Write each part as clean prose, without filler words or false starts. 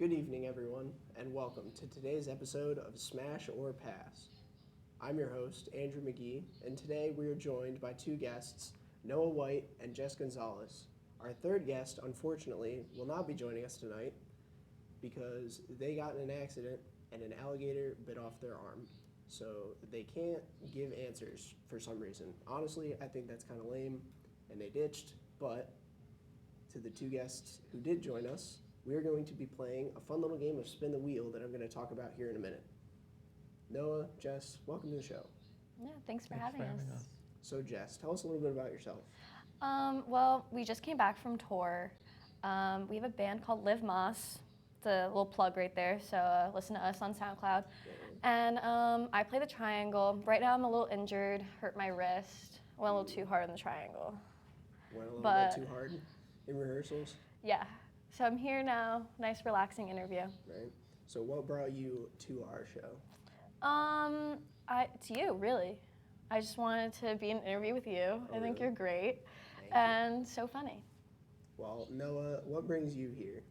Good evening, everyone, and welcome to today's episode of Smash or Pass. I'm your host, Andrew McGee, and today we are joined by two guests, Noah White and Jess Gonzalez. Our third guest, unfortunately, will not be joining us tonight because they got in an accident and an alligator bit off their arm. So they can't give answers for some reason. Honestly, I think that's kind of lame, and they ditched, but to the two guests who did join us, we are going to be playing a fun little game of spin the wheel that I'm going to talk about here in a minute. Noah, Jess, welcome to the show. Yeah, thanks for having us. So Jess, tell us a little bit about yourself. Well, we just came back from tour. We have a band called Liv Moss. It's a little plug right there, so listen to us on SoundCloud. And I play the triangle. Right now I'm a little injured, hurt my wrist. Went a little too hard on the triangle. Went a little bit too hard in rehearsals? Yeah. So I'm here now. Nice, relaxing interview. Right. So what brought you to our show? It's you, really. I just wanted to be in an interview with you. Oh, I think really? you're great Thank you. so funny. Well, Noah, what brings you here?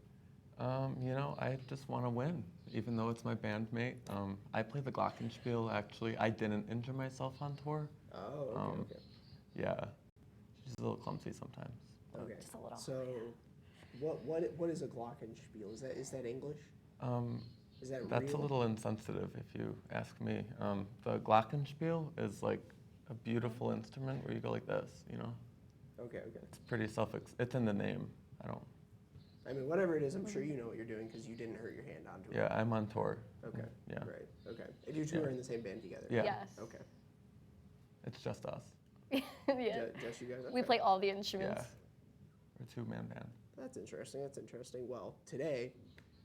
I just want to win, even though it's my bandmate. I play the glockenspiel, actually. I didn't injure myself on tour. Oh, okay. Yeah. She's a little clumsy sometimes. Okay. Just a little. So, what is a glockenspiel? Is that English? Is that That's real? a little insensitive, if you ask me. The glockenspiel is like a beautiful instrument where you go like this, you know? Okay. It's pretty it's in the name. I mean, whatever it is, I'm sure you know what you're doing because you didn't hurt your hand onto it. Yeah, I'm on tour. Okay. Yeah. Right. Okay. And you two are in the same band together? Yeah. Yes. Okay. It's just us. Yeah. Just you guys? We Okay. play all the Yeah. instruments. We're a two-man band. That's interesting. Well, today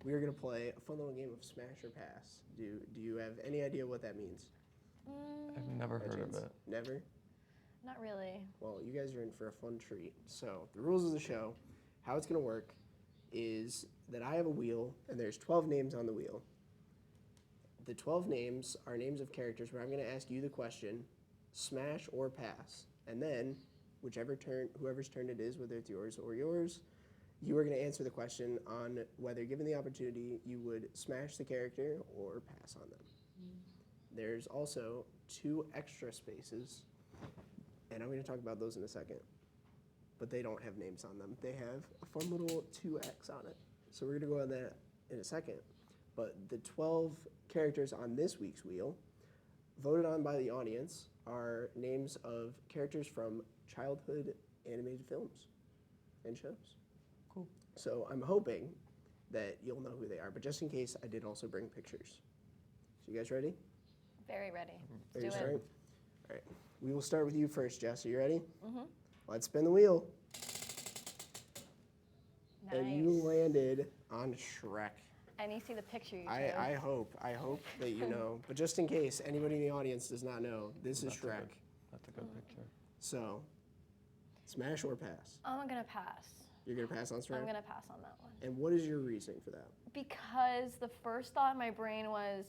we are going to play a fun little game of Smash or Pass. Do you have any idea what that means? I've never By heard of chance? it. Never? Not really. Well, you guys are in for a fun treat. So, the rules of the show, how it's going to work is that I have a wheel, and there's 12 names on the wheel. The 12 names are names of characters where I'm going to ask you the question, smash or pass. And then, whoever's turn it is, whether it's yours or yours, you are going to answer the question on whether, given the opportunity, you would smash the character or pass on them. There's also 2 extra spaces, and I'm going to talk about those in a second. But they don't have names on them. They have a fun little 2X on it. So we're going to go on that in a second. But the 12 characters on this week's wheel, voted on by the audience, are names of characters from childhood animated films and shows. Cool. So I'm hoping that you'll know who they are. But just in case, I did also bring pictures. So you guys ready? Very ready. Are Let's you do starting? it. All right. We will start with you first, Jess. Are you ready? Mm-hmm. Let's spin the wheel. Nice. And you landed on Shrek. And you see the picture you chose. I hope that you know. But just in case anybody in the audience does not know, this is Shrek. That's a good picture. So, smash or pass? I'm going to pass. You're going to pass on Shrek? I'm going to pass on that one. And what is your reasoning for that? Because the first thought in my brain was,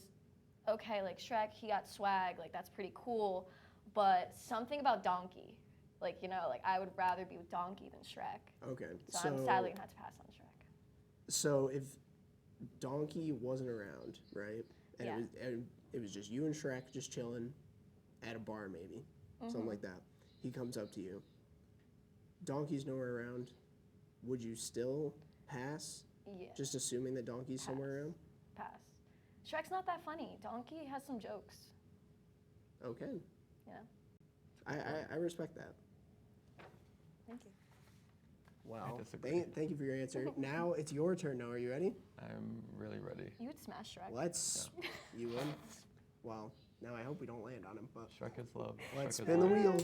okay, like Shrek, he got swag, like that's pretty cool. But something about Donkey, like, I would rather be with Donkey than Shrek. Okay. So I'm sadly going to have to pass on Shrek. So if Donkey wasn't around, right? And Yeah. it was just you and Shrek just chilling at a bar maybe, something like that. He comes up to you. Donkey's nowhere around. Would you still pass? Yeah. Just assuming that Donkey's Pass. somewhere around? Pass. Shrek's not that funny. Donkey has some jokes. Okay. Yeah. I respect that. Thank you. Well, I disagree. thank you for your answer. Now it's your turn, Noah. Are you ready? I'm really ready. You would smash Shrek. Let's. You win? Well, now I hope we don't land on him, but Shrek is love. let's Shrek is spin the love. wheel.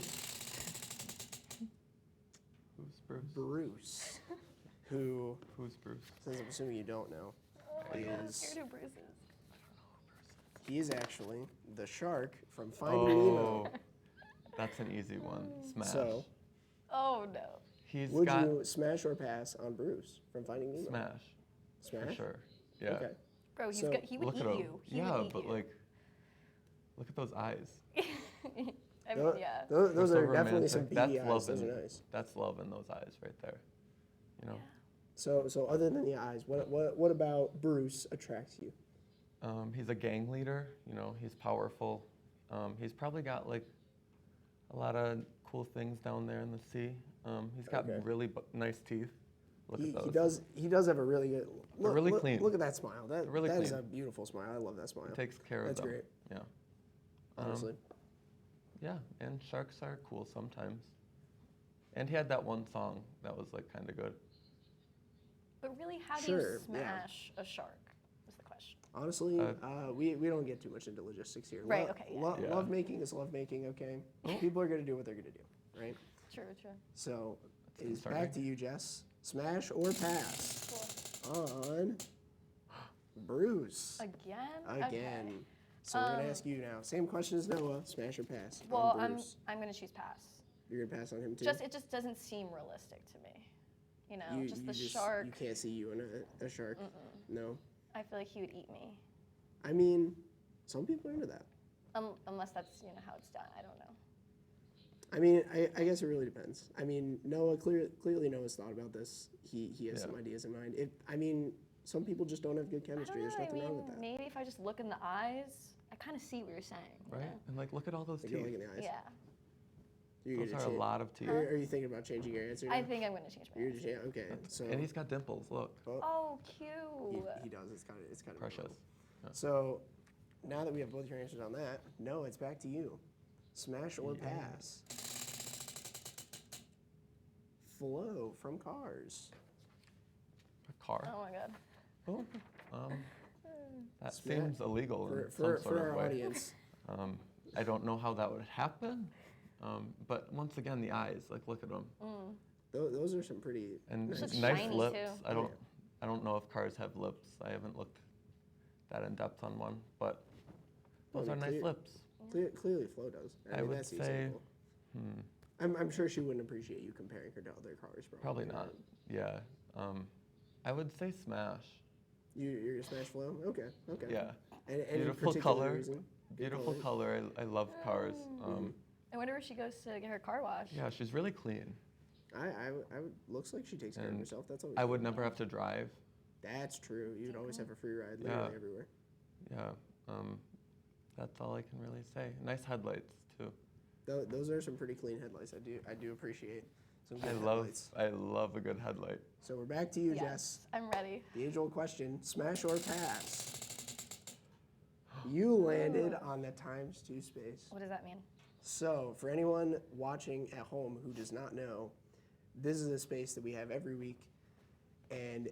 Who's Bruce? Bruce, who, Who's Bruce? since I'm assuming you don't know, I'm is scared who Bruce is. he is actually the shark from Finding Nemo. That's an easy one. Smash. So, Oh no. He's would got you smash or pass on Bruce from Finding Nemo? smash. Smash? For sure. Yeah. Okay. Bro, So, he would Look eat at him. you. He Yeah, would eat but you. like, look at those eyes. I mean, yeah. Those They're are so definitely some romantic. beady That's eyes. love Those in, are nice. That's love in those eyes right there. You know? So other than the eyes, what about Bruce attracts you? He's a gang leader. You know, he's powerful. He's probably got like a lot of cool things down there in the sea. He's got Okay. really nice teeth. Look He, at those. he does he does have a really good really clean. Look at that smile. That Really that is clean. a beautiful smile. I love that smile. He takes care That's of them. great. Yeah. Honestly. Yeah, and sharks are cool sometimes. And he had that one song that was like kind of good. But really, how do Sure, you yeah. smash a shark? Is the question. Honestly, we don't get too much into logistics here. Right, okay, yeah. Yeah. Love making is love making, okay? People are going to do what they're going to do, right? True, true. So, That's it's concerning. back to you, Jess. Smash or pass Cool. on Bruce. Again? Again. Okay. So, we're going to ask you now. Same question as Noah. Smash or pass Well, on I'm Bruce. gonna choose pass. You're going to pass on him too? It just doesn't seem realistic to me. You know, just the shark. You can't see you in a shark. No. I feel like he would eat me. I mean, some people are into that. Unless that's how it's done. I don't know. I mean, I guess it really depends. I mean, Noah clearly Noah's thought about this. He has some ideas in mind. I mean, some people just don't have good I chemistry. don't know. There's nothing wrong with that. Maybe if I just look in the eyes, I kind of see what you're saying. you Right? know? And like, look at all those Like, you're teeth. looking in the eyes. Yeah. You're Those gonna are a change- lot of teeth. Are you thinking about changing your answer? Now? I think I'm gonna change my You're answer. just, okay. So And he's got dimples. Look, Oh, cute. he does. It's kind of precious. adorable. Yeah. So now that we have both your answers on that, no, it's back to you. Smash or Yeah. pass. Flow from Cars. A car. Oh my god. Oh, that Smash- seems illegal in For some sort our of way. audience. I don't know how that would happen, but once again, the eyes. Like, look at them. Those are some pretty And Those look nice shiny, lips. too. I don't know if cars have lips. I haven't looked that in depth on one, but those Well, are I nice mean, lips. Clearly, Flo does. I mean, would that's the say- example. Hmm, I'm sure she wouldn't appreciate you comparing her to other cars. probably not. Yeah. I would say smash. You're gonna smash Flo? Okay. Yeah. Any Beautiful particular color. reason? Good Beautiful color. I love cars. I wonder where she goes to get her car washed. Yeah, she's really clean. I would, looks like she takes care of And herself. That's always I would good. never have to drive. That's true. You'd always have a free ride Yeah. literally everywhere. Yeah. That's all I can really say. Nice headlights too. Those are some pretty clean headlights. I do appreciate some good headlights. I love a good headlight. So we're back to you, Yes, Jess. I'm ready. The age-old question: smash or pass? You landed on the ×2 space. What does that mean? So, for anyone watching at home who does not know, this is a space that we have every week. And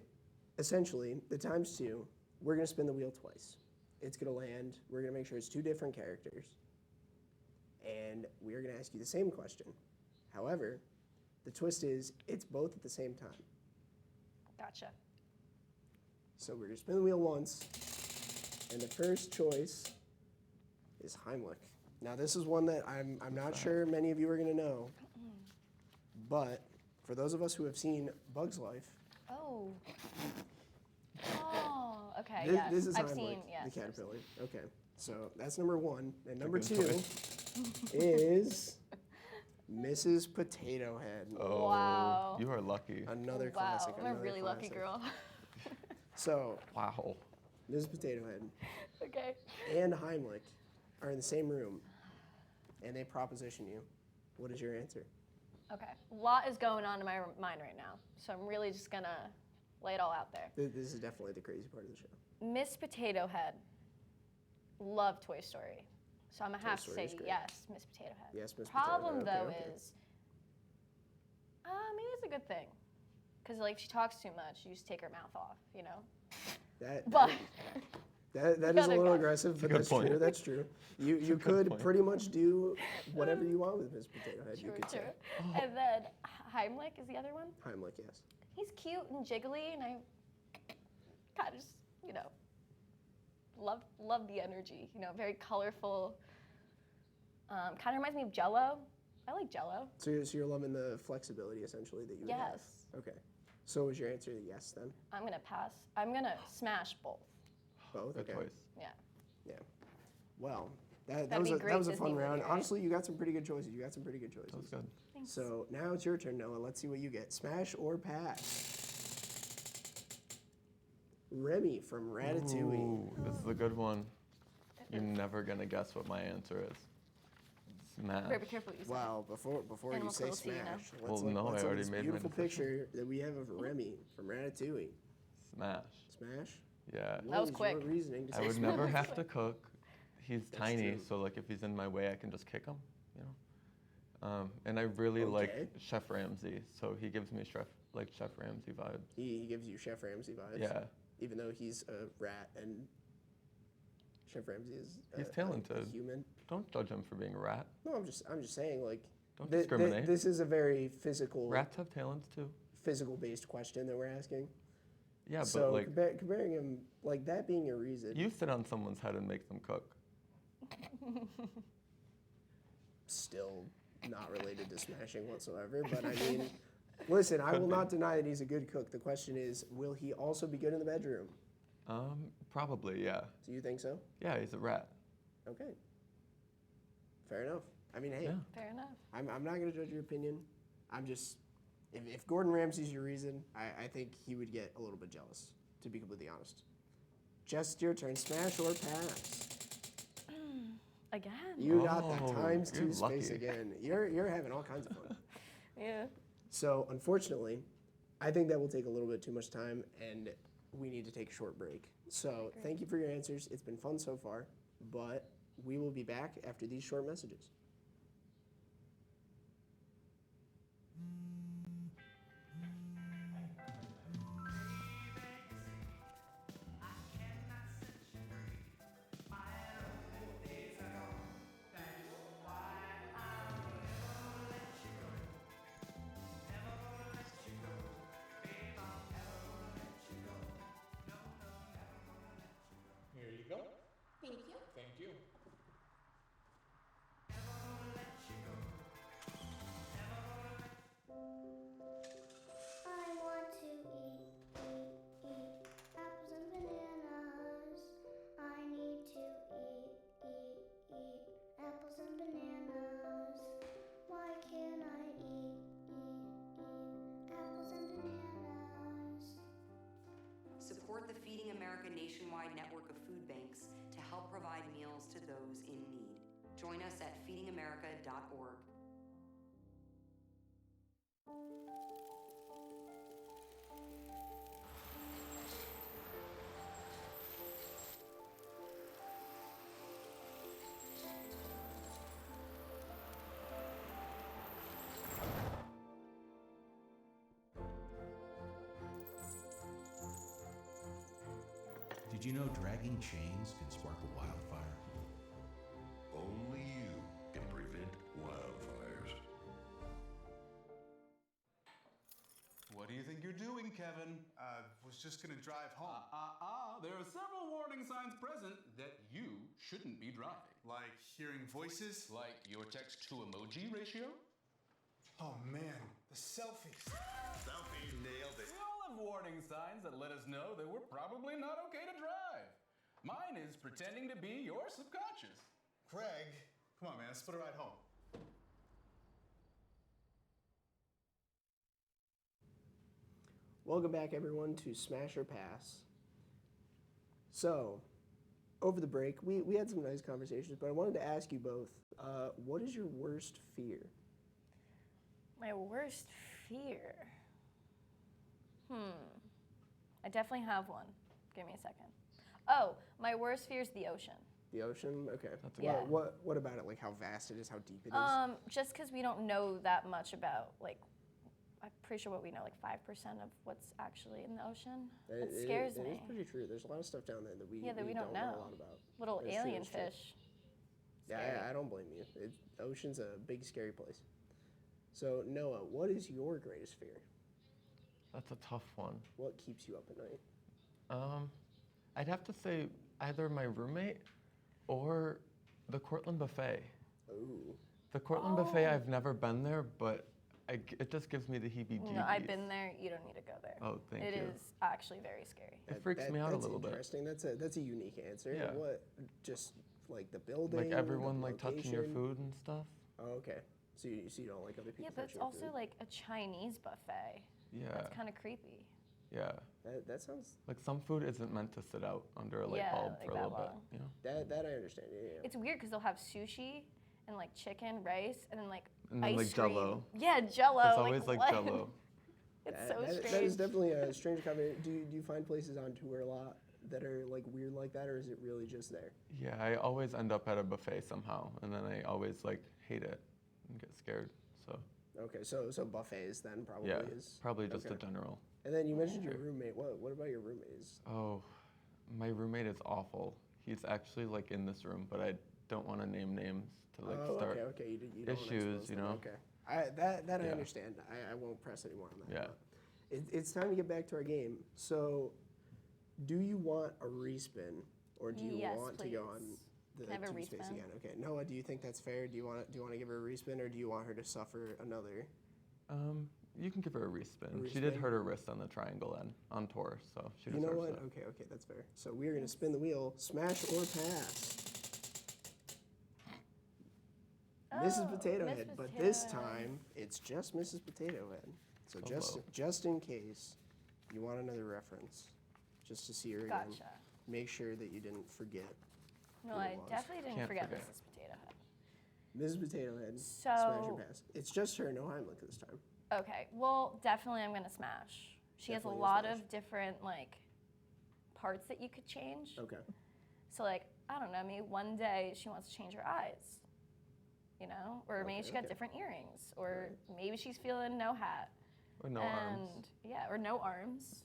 essentially, the ×2, we're going to spin the wheel twice. It's going to land. We're going to make sure it's 2 different characters. And we are going to ask you the same question. However, the twist is it's both at the same time. Gotcha. So we're going to spin the wheel once. And the first choice is Heimlich. Now, this is one that I'm not sure many of you are going to know. But for those of us who have seen Bug's Life, Oh. Oh, okay, this, yes. this is I've Heimlich, seen, yes. the caterpillar. Okay, so that's number 1. And number good 2 choice. is Mrs. Potato Head. Oh, Wow. you are lucky. Another Wow, classic. I'm a another really lucky classic. girl. So, Wow. Mrs. Potato Head Okay. and Heimlich are in the same room, and they proposition you. What is your answer? Okay. A lot is going on in my mind right now, so I'm really just gonna lay it all out there. This is definitely the crazy part of the show. Miss Potato Head. Love Toy Story. So I'm gonna have to Story say is great. yes, Miss Potato Head. Yes, Miss Potato Problem Head. though Okay, okay. is, maybe it's a good thing, because like if she talks too much, you just take her mouth off, you know. That, But that is a gotta little go. aggressive, but good that's point. true. That's true. You good could point. pretty much do whatever you want with Miss Potato Head. You true, could true. say And then Heimlich is the other one. Heimlich, yes. He's cute and jiggly, and I kind of just, love the energy. Very colorful. Kind of reminds me of Jello. I like Jello. So you're loving the flexibility essentially that you would have. Yes. Okay. So was your answer yes then? I'm gonna pass. I'm gonna smash both. Both. Good Okay. choice. Yeah. Yeah. Well, that That'd was be a, great that was a Disney fun movie, round. right? Honestly, you got some pretty good choices. You got some pretty good choices. That was good. Thanks. So now it's your turn, Noah. Let's see what you get. Smash or pass? Remy from Ratatouille. Ooh, this is a good one. You're never gonna guess what my answer is. Smash. Better be careful what you say. Wow, before you Animal say cruelty, you know. smash, Well, let's look, no, let's I look at already this made my beautiful decision. picture that we have of Remy from Ratatouille. Smash. Smash? Yeah. What was is quick. your reasoning to I say would smash? never have to cook. He's That's tiny, true. so like if he's in my way, I can just kick him. You know. And I really Okay. like Chef Ramsay, so he gives me Chef Ramsay vibes. He gives you Chef Ramsay vibes. Yeah. Even though he's a rat and Chef Ramsay is He's a talented. human. Don't judge him for being a rat. No, I'm just saying like Don't discriminate. this is a very physical Rats have talents too. physical based question that we're asking. Yeah, So but like comparing him like that being your reason. you sit on someone's head and make them cook. Still not related to smashing whatsoever, but I mean, listen, I will not deny that he's a good cook. The question is, will he also be good in the bedroom? Probably, yeah. Do you think so? Yeah, he's a rat. Okay. Fair enough. I mean, hey, Yeah. Fair enough. I'm not going to judge your opinion. I'm just, if Gordon Ramsay's your reason, I think he would get a little bit jealous, to be completely honest. Just your turn. Smash or pass? Again. You got that Oh, times you're 2 space lucky. again. You're having all kinds of fun. Yeah. So, unfortunately, I think that will take a little bit too much time, and we need to take a short break. So, thank you for your answers. It's been fun so far, but we will be back after these short messages. Here you go. Thank you. Thank you. I want to eat apples and bananas. I need to eat apples and bananas. Why can't I eat apples and bananas? Support the Feeding America nationwide network of food banks to help provide meals to those in need. Join us at feedingamerica.org. Did you know dragging chains can spark a wildfire? Only you can prevent wildfires. What do you think you're doing, Kevin? Was just gonna drive home. There are several warning signs present that you shouldn't be driving. Like hearing voices. Like your text to emoji ratio? Oh man, the selfies. Selfie nailed it. We all have warning signs that let us know that we're probably not okay to drive. Mine is pretending to be your subconscious. Greg, come on man, let's put a ride home. Welcome back, everyone, to Smash or Pass. So, over the break, we had some nice conversations, but I wanted to ask you both, what is your worst fear? My worst fear. I definitely have one. Give me a second. Oh, my worst fear is the ocean. The ocean? Okay. That's a Yeah. good one. What about it? Like how vast it is, how deep it is? Just because we don't know that much about, like, I'm pretty sure what we know, like 5% of what's actually in the ocean. It scares It me. is pretty true. There's a lot of stuff down there that we don't know a know. lot about. Little That's true, alien that's true. fish. Scary. Yeah, I don't blame you. The ocean's a big, scary place. So, Noah, what is your greatest fear? That's a tough one. What keeps you up at night? I'd have to say either my roommate or the Cortland Buffet. Ooh. The Cortland Buffet, I've never been there, but it just gives me the heebie-jeebies. No, I've been there. You don't need to go there. Oh, thank It you. is actually very scary. It freaks me out a little That's bit. interesting. That's a unique answer. Yeah. What? Just like the building? Like everyone the like touching your location? food and stuff. Oh, okay. So you don't like other people Yeah, but touching it's your also food? like a Chinese buffet. Yeah. That's kind of creepy. Yeah. That sounds Like some food isn't meant to sit out under a light Yeah, bulb like for a that little long. bit. You know. that I understand. Yeah. It's weird because they'll have sushi and like chicken, rice, and then like And then, ice like, cream. Jell-O. Yeah, Jello. It's always like what? Jell-O. It's That- so that- strange. That is definitely a strange combination. Do you find places on tour a lot that are like weird like that, or is it really just there? Yeah, I always end up at a buffet somehow, and then I always like hate it and get scared. So Okay, so buffets then probably yeah, is probably just okay. a general. And then you mentioned your roommate. What about your roommate? Oh, my roommate is awful. He's actually like in this room, but I don't want to name names to like start okay. You don't wanna issues, expose you them. know. Okay, that I Yeah. understand. I won't press anymore on that. Yeah. But it's time to get back to our game. So, do you want a respin, or do you Yes, want to go on please. the Can I have a team space respin? again? Okay, Noah, do you think that's fair? Do you want to give her a respin, or do you want her to suffer another? You can give her a respin. She did respin? hurt her wrist on the triangle end on tour, so she You deserves know what? it. Okay, that's fair. So we are gonna spin the wheel, smash or pass. Mrs. Oh, Potato Miss Head, but this Potato Head. time it's just Mrs. Potato Head. So Hello. just in case you want another reference, just to see her again, Gotcha. make sure that you didn't forget. No, who it I was. definitely didn't Can't forget forget. Mrs. Potato Head. Mrs. Potato Head, smash or So- pass. It's just her, no Heimlich this time. Okay, well, definitely I'm gonna smash. She has a Definitely a lot smash. of different like parts that you could change. Okay. So like, I don't know, maybe one day she wants to change her eyes. You know? Or maybe Okay, she got okay. different earrings. Or maybe she's feeling no hat. Or no and arms. yeah, or no arms.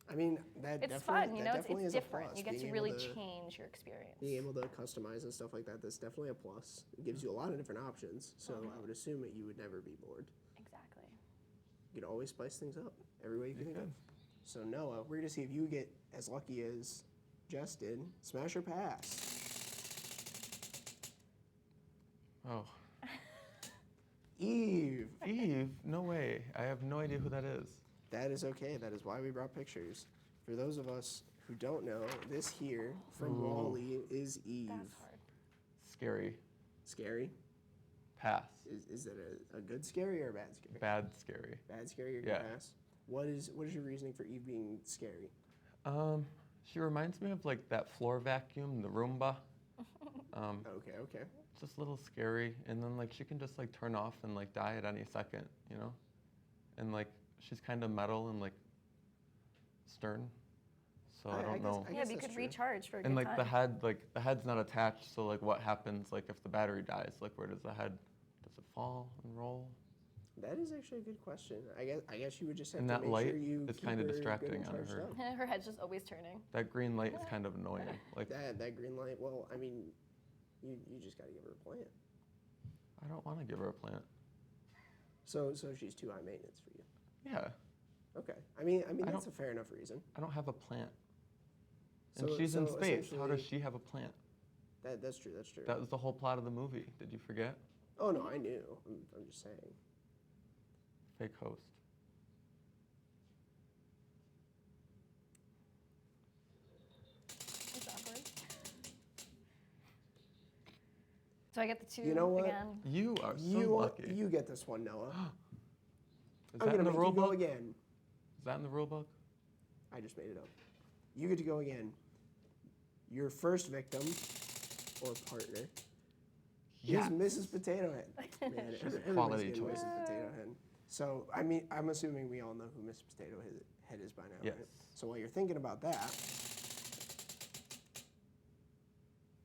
I mean, that It's definitely, fun, you that know, definitely it's is a different. plus. You get being to able really change your experience. Being able to customize and stuff like that, that's definitely a plus. It gives you a lot of different options, so Uh-huh. I would assume that you would never be bored. Exactly. You could always spice things up every way you can think of. So Noah, we're gonna see if you get as lucky as Jess did. Smash or pass? Oh, Eve. Eve? No way. I have no idea who that is. That is okay. That is why we brought pictures. For those of us who don't know, this here from Ooh. Wall-E is Eve. That's hard. Scary. Scary? Pass. Is it a good scary or a bad scary? Bad scary. Bad scary or Yeah. pass? What is your reasoning for Eve being scary? She reminds me of like that floor vacuum, the Roomba. Okay. Just a little scary, and then like she can just like turn off and like die at any second, you know. And like she's kind of metal and like stern, so I don't know. I Yeah, guess but you that's could true. recharge for a And good like time. the head's not attached, so like what happens like if the battery dies? Like where does the head? Does it fall and roll? That is actually a good question. I guess you would just have And to that make light sure you is keep kinda her good distracting and on charged her. up. Her head's just always turning. That green light is kind of annoying. Like That green light. Well, I mean, you just got to give her a plant. I don't want to give her a plant. So she's too high maintenance for you. Yeah, Okay. I mean I that's don't- a fair enough reason. I don't have a plant. And So- she's in so space. How does essentially- she have a plant? That's true. That's true. That was the whole plot of the movie. Did you forget? Oh no, I knew. I'm just saying. Fake host. It's awkward. So I get the two You know what? again. You are so You lucky. you get this one, Noah. Is I'm that gonna in the make rule you go book? again. Is that in the rule book? I just made it up. You get to go again. Your first victim or partner Yes. is Mrs. Potato Head. Man, everybody's quality getting choice. Mrs. Potato Head. So, I mean, I'm assuming we all know who Mrs. Potato Head is by now, Yes. right? So while you're thinking about that,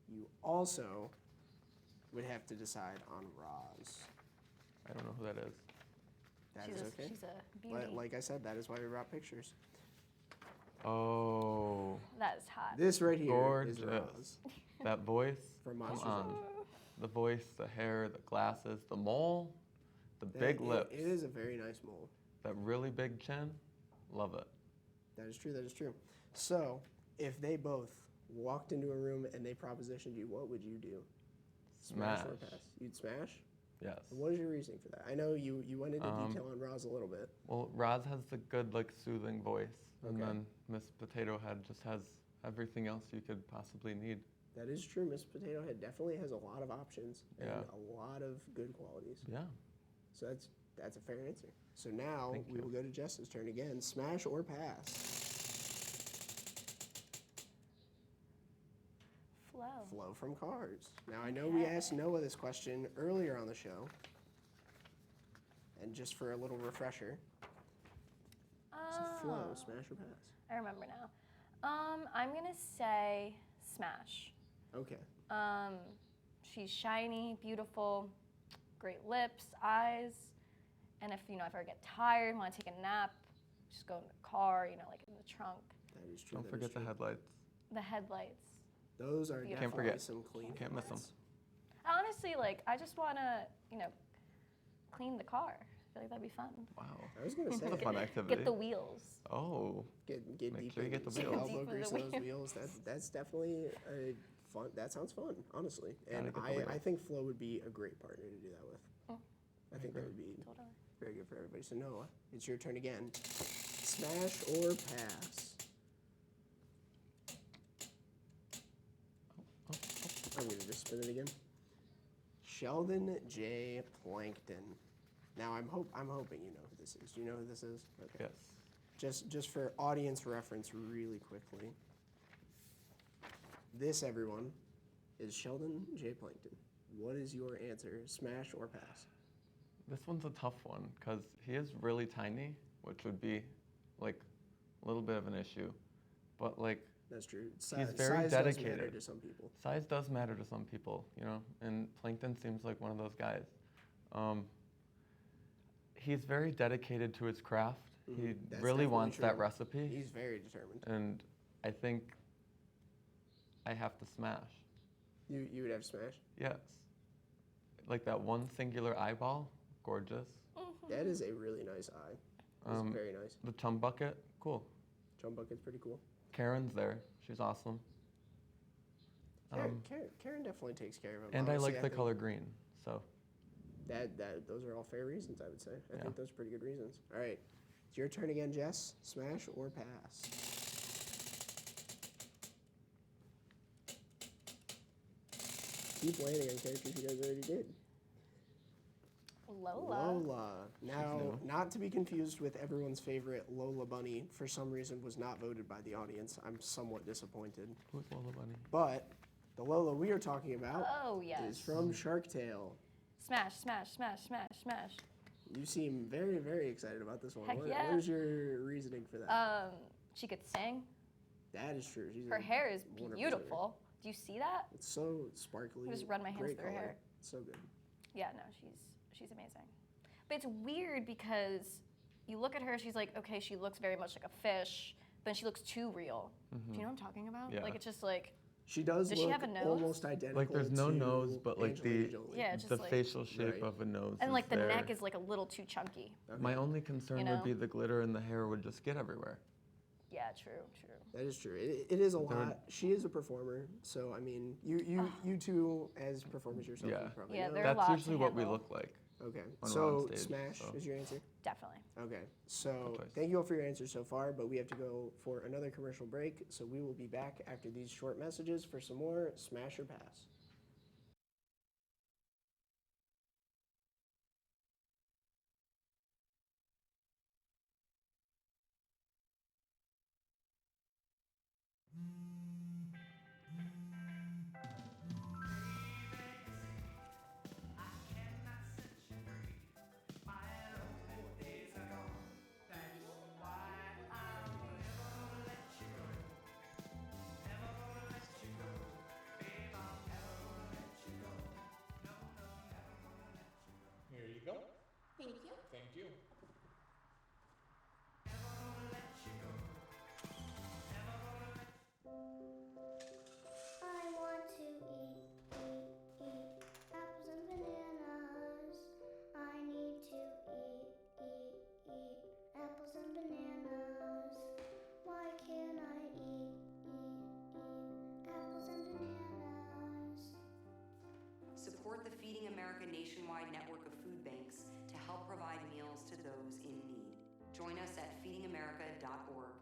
you also would have to decide on Roz. I don't know who that is. That is okay. She's a beauty. Like I said, that is why we brought pictures. Oh, That is hot. This right here is gorgeous. Roz That voice. from Come Monsters on. Inc. The voice, the hair, the glasses, the mole, the big lips, It is a very nice mole. that really big chin. Love it. That is true. That is true. So, if they both walked into a room and they propositioned you, what would you do? Smash. or pass? You'd smash. Yes. And what is your reasoning for that? I know you went into Um, detail on Roz a little bit. Well, Roz has the good, like, soothing voice, and Okay. then Miss Potato Head just has everything else you could possibly need. That is true. Miss Potato Head definitely has a lot of options and Yeah. a lot of good qualities. Yeah. So That's a fair answer. So now Thank we you. will go to Jess's turn again. Smash or pass? Flow. Flow from Cars. Now I know we asked Noah this question earlier on the show. And just for a little refresher, so Flow, smash or pass? I remember now. I'm gonna say smash. Okay. She's shiny, beautiful, great lips, eyes, and if if I ever get tired, want to take a nap, just go in the car, like in the trunk. That is true. Don't forget the headlights. The headlights. Those are Beautiful. Can't definitely forget. some clean. Can't miss 'em. headlights. Honestly, I just want to, clean the car. I feel like that'd be fun. Wow. I was gonna say That's a fun activity. Get the wheels. Oh. get Make deep sure you in get the some wheels. elbow Deep in grease the in those wheels. That's definitely a fun. That sounds fun, honestly. And Gotta get the I wheels. think Flo would be a great partner to do that with. Mm. I think that would be Totally. very good for everybody. So Noah, it's your turn again. Smash or pass? I'm gonna just spin it again. Sheldon J. Plankton. Now I'm hoping you know who this is. Do you know who this is? Okay. Yes. Just for audience reference really quickly. This, everyone, is Sheldon J. Plankton. What is your answer, smash or pass? This one's a tough one because he is really tiny, which would be like a little bit of an issue. But like That's true. he's very size dedicated. does matter to some people. Size does matter to some people, and Plankton seems like one of those guys. He's very dedicated to his craft. He That's really definitely wants that true. recipe, He's very determined. and I think I have to smash. You would have smash? Yes. Like that one singular eyeball, gorgeous. That is a really nice eye. That's very nice. The chum bucket, cool. Chum bucket's pretty cool. Karen's there, she's awesome. Karen definitely takes care of him. And I Honestly, like the think color green, so. those are all fair reasons, I would say. I Yeah. think those are pretty good reasons. All right, it's your turn again, Jess. Smash or pass? Keep landing on characters you guys already did. Lola. Lola. Now, new. not to be confused with everyone's favorite Lola Bunny, for some reason was not voted by the audience. I'm somewhat disappointed. Who's Lola Bunny? But the Lola we are talking about Oh, yes. is from Shark Tale. Smash, smash, smash, smash, smash. You seem very, very excited about this one. Heck What yeah. is your reasoning for that? She could sing. That is true. She's Her a hair is wonderful beautiful. Do you see that? singer. It's so sparkly. I just run my hands great through her color. hair. So good. Yeah, no, she's amazing. But it's weird because you look at her, she's like, okay, she looks very much like a fish, but she looks too real. Do you know what I'm talking about? Yeah. Like it's just like, She does Does look she have a nose? almost identical. Like there's no to nose, but like Angelina Jolie. Yeah, just the like- facial shape Right. of a nose. and is like the there. neck is like a little too chunky. Okay. My only concern You would know? be the glitter in the hair would just get everywhere. Yeah, true. That is true. It is a There- lot. She is a performer, so I mean, you two as performers yourself, Yeah. you probably Yeah, know. they're a That's lot to usually what we handle. look like. Okay, when we're so on stage, smash so. is your answer. Definitely. Okay, so choice. thank you all for your answers so far, but we have to go for another commercial break. So we will be back after these short messages for some more Smash or Pass. Here you go. Thank you. Thank you. I want to eat apples and bananas. I need to eat apples and bananas. Why can't I eat apples and bananas? Support the Feeding America nationwide network of food banks to help provide meals to those in need. Join us at feedingamerica.org.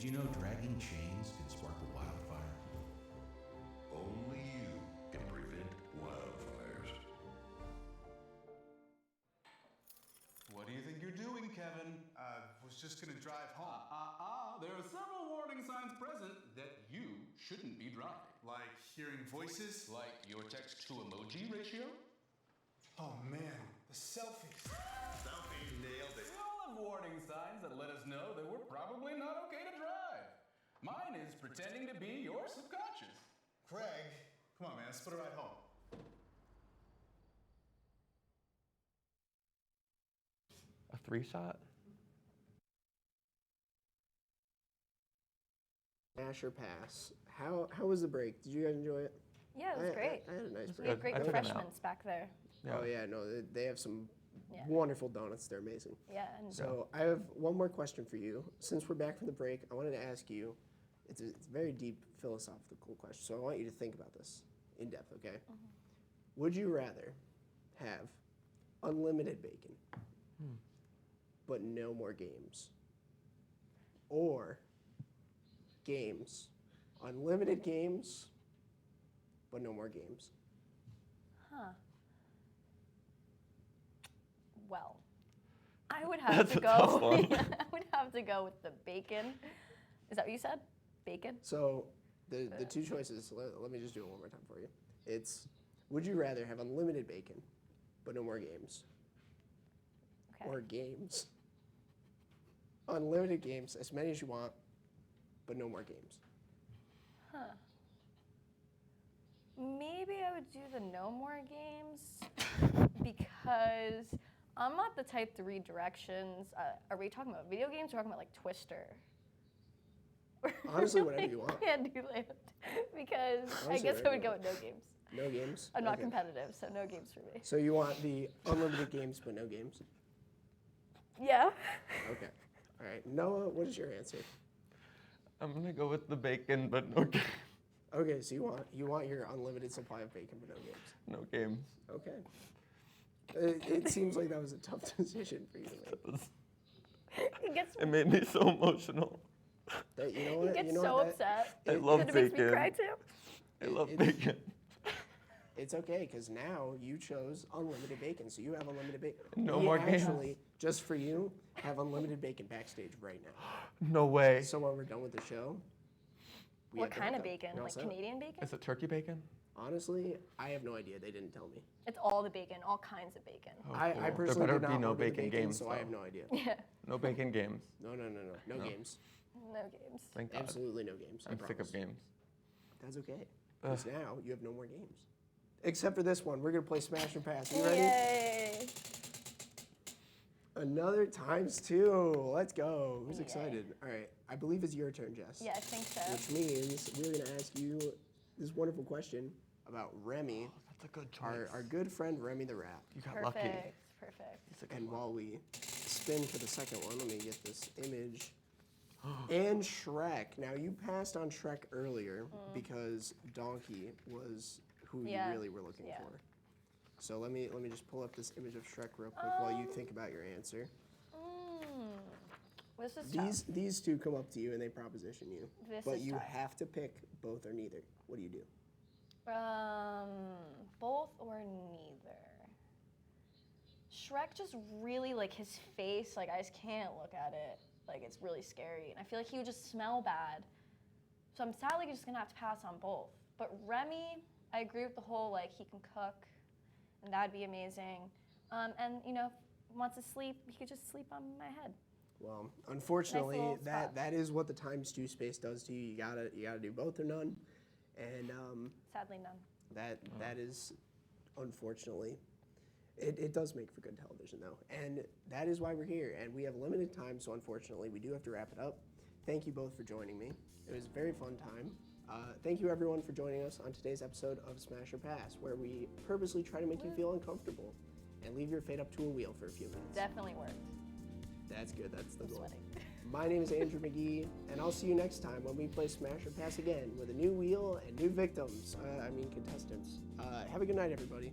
you know dragging chains can spark a wildfire? Only you can prevent wildfires. What do you think you're doing, Kevin? Was just gonna drive home. There are several warning signs present that you shouldn't be driving. Like hearing voices. Like your text to emoji ratio. Oh man, the selfies. Selfie nailed it. We all have warning signs that let us know that we're probably not okay to drive. Mine is pretending to be your subconscious. Craig, come on, man, let's split a ride home. A 3-shot? Smash or pass. How was the break? Did you guys enjoy it? Yeah, it was great. I had a nice We break. had great I took a nap. refreshments back there. Yeah. Oh yeah, no, they have some Yeah. wonderful donuts. They're amazing. Yeah, and So I have one more question for you. Since we're back from the break, I wanted to ask you. It's a very deep philosophical question, so I want you to think about this in depth. Okay? Would you rather have unlimited bacon, but no more games, or games, unlimited games, but no more games? well, I would have That's to a tough go. one. I would have to go with the bacon. Is that what you said? Bacon? So the two choices. Let me just do it one more time for you. It's would you rather have unlimited bacon, but no more games, Okay. or games, unlimited games, as many as you want, but no more games? Maybe I would do the no more games because I'm not the type to read directions. Are we talking about video games or talking about like Twister? Honestly, whatever you want. Candyland. Because I Honestly, guess I whatever would you go with no games. No games? I'm not Okay. competitive, so no games for me. So you want the unlimited games, but no games? Yeah. Okay. All right. Noah, what is your answer? I'm gonna go with the bacon, but no games. Okay, so you want your unlimited supply of bacon, but no games. No games. Okay. It seems like that was a tough decision for you to make. He gets, It made me so emotional. That, you know he what? gets you know so what? upset. I love It makes me bacon. cry too. I love it's- bacon. It's okay, because now you chose unlimited bacon, so you have unlimited bacon. No We more games. actually, just for you, have unlimited bacon backstage right now. No way. So when we're done with the show, we What have kind of bacon. bacon? You're all Like set. Canadian bacon? Is it turkey bacon? Honestly, I have no idea. They didn't tell me. It's all the bacon, all kinds of bacon. Oh, I cool. personally there better did be not no order the bacon games, so I have though. no idea. Yeah. No bacon games. No No. games. No games. Thank God. Absolutely no games. I I'm sick of promise. games. That's okay. Because now you have no more games. Except for this one. We're going to play Smash and Pass. You ready? Yay. Another ×2. Let's go. Who's Yay. excited? All right. I believe it's your turn, Jess. Yeah, I think so. Which means we're going to ask you this wonderful question about Remy, That's a good choice. our good friend Remy the Rat. You got Perfect. lucky. Perfect. It's a good And one. while we spin for the second one, let me get this image. And Shrek. Now, you passed on Shrek earlier because Donkey was who Yeah. you really were looking Yeah. for. So let me just pull up this image of Shrek real quick while you think about your answer. This is tough. These two come up to you and they proposition you. This but is you tough. have to pick both or neither. What do you do? Both or neither. Shrek just really, like, his face, like, I just can't look at it. Like, it's really scary. And I feel like he would just smell bad. So I'm sadly just gonna have to pass on both. But Remy, I agree with the whole, like, he can cook, and that'd be amazing. And, you know, if he wants to sleep, he could just sleep on my head. Well, unfortunately, little spot. that is what the ×2 space does to you. You gotta do both or none, and Sadly, none. that is unfortunately it does make for good television though, and that is why we're here. And we have limited time, so unfortunately we do have to wrap it up. Thank you both for joining me. It was a very fun time. Thank you everyone for joining us on today's episode of Smash or Pass, where we purposely try to make you feel uncomfortable and leave your fate up to a wheel for a few minutes. Definitely worked. That's good. That's the I'm goal. sweating. My name is Andrew McGee, and I'll see you next time when we play Smash or Pass again with a new wheel and new victims. Contestants. Have a good night, everybody.